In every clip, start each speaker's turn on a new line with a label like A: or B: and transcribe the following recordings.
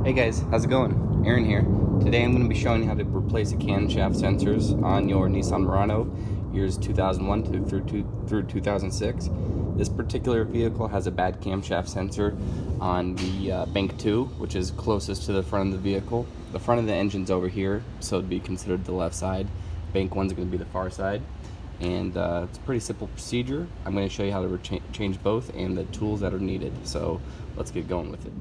A: Hey guys, how's it going? Aaron here. Today I'm going to be showing you how to replace the camshaft sensors on your Nissan Murano years 2001 through 2006. This particular vehicle has a bad camshaft sensor on the bank 2, which is closest to the front of the vehicle. The front of the engine's over here, so it'd be considered the left side. Bank 1's going to be the far side. And it's a pretty simple procedure. I'm going to show you how to change both and the tools that are needed. So let's get going with it.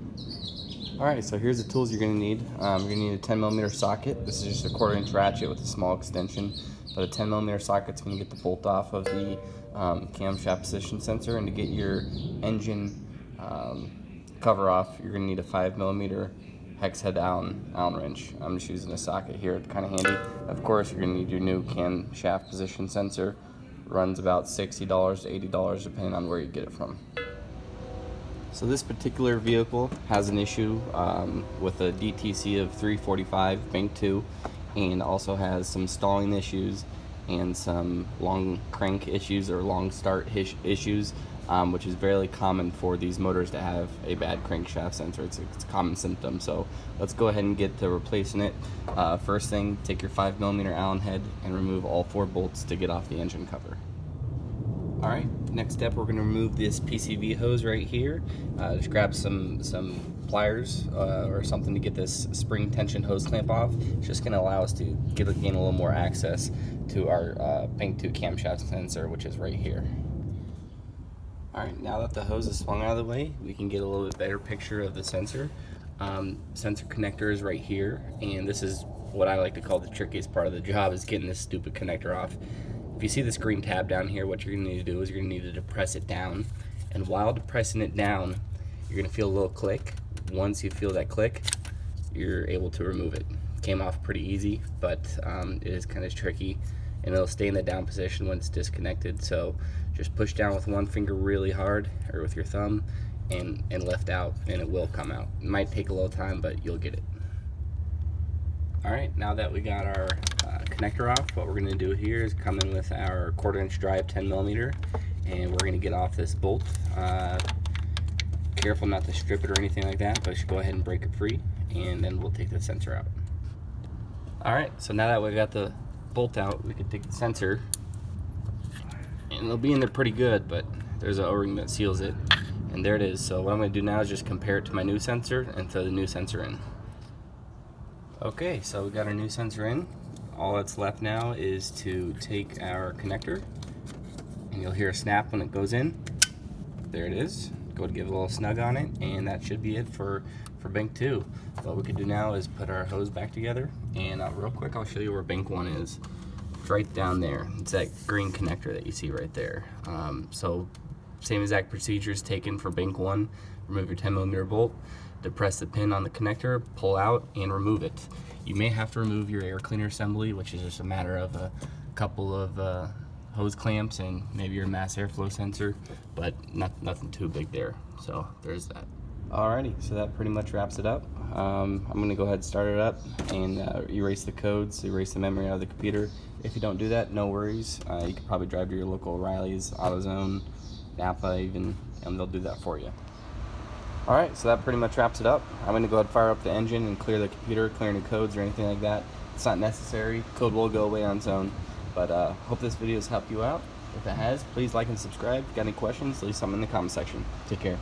A: Alright, so here's the tools you're going to need. You're going to need a 10mm socket. This is just a 1/4" ratchet with a small extension. But a 10mm socket's going to get the bolt off of the camshaft position sensor. And to get your engine cover off, you're going to need a 5mm hex head Allen wrench. I'm just using a socket here, it's kind of handy. Of course, you're going to need your new camshaft position sensor. Runs about $60 to $80 depending on where you get it from. So this particular vehicle has an issue with a DTC of 345 bank 2, and also has some stalling issues and some long crank issues or long start issues, which is very common for these motors to have a bad crankshaft sensor. It's a common symptom. So let's go ahead and get to replacing it. First thing, take your 5mm Allen head and remove all 4 bolts to get off the engine cover. Alright, next step, we're going to remove this PCV hose right here. Just grab some pliers or something to get this spring tension hose clamp off. It's just going to allow us to gain a little more access to our bank 2 camshaft sensor, which is right here. Alright, now that the hose is swung out of the way, we can get a little bit better picture of the sensor. Sensor connector is right here, and this is what I like to call the trickiest part of the job, is getting this stupid connector off. If you see this green tab down here, what you're going to need to do is you're going to need to depress it down. And while depressing it down, you're going to feel a little click. Once you feel that click, you're able to remove it. Came off pretty easy, but it is kind of tricky. And it'll stay in the down position when it's disconnected. So just push down with one finger really hard, or with your thumb, and lift out, and it will come out. It might take a little time, but you'll get it. Alright, now that we got our connector off, what we're going to do here is come in with our 1/4" drive 10mm, and we're going to get off this bolt. Careful not to strip it or anything like that, but just go ahead and break it free, and then we'll take the sensor out. Alright, so now that we've got the bolt out, we can take the sensor, and it'll be in there pretty good, but there's an O-ring that seals it, and there it is. So what I'm going to do now is just compare it to my new sensor and throw the new sensor in. Okay, so we got our new sensor in. All that's left now is to take our connector, and you'll hear a snap when it goes in. There it is. Go to give a little snug on it, and that should be it for bank 2. What we can do now is put our hose back together, and real quick I'll show you where bank 1 is. It's right down there. It's that green connector that you see right there. So same exact procedures taken for bank 1. Remove your 10mm bolt, depress the pin on the connector, pull out, and remove it. You may have to remove your air cleaner assembly, which is just a matter of a couple of hose clamps and maybe your mass airflow sensor, but nothing too big there. So there's that. Alrighty, so that pretty much wraps it up. I'm going to go ahead and start it up and erase the codes, erase the memory out of the computer. If you don't do that, no worries. You can probably drive to your local O'Reilly's, AutoZone, Napa even, and they'll do that for you. Alright, so that pretty much wraps it up. I'm going to go ahead and fire up the engine and clear the computer, clear any codes or anything like that. It's not necessary. Code will go away on its own. But hope this video has helped you out. If it has, please like and subscribe. If you got any questions, leave some in the comment section. Take care.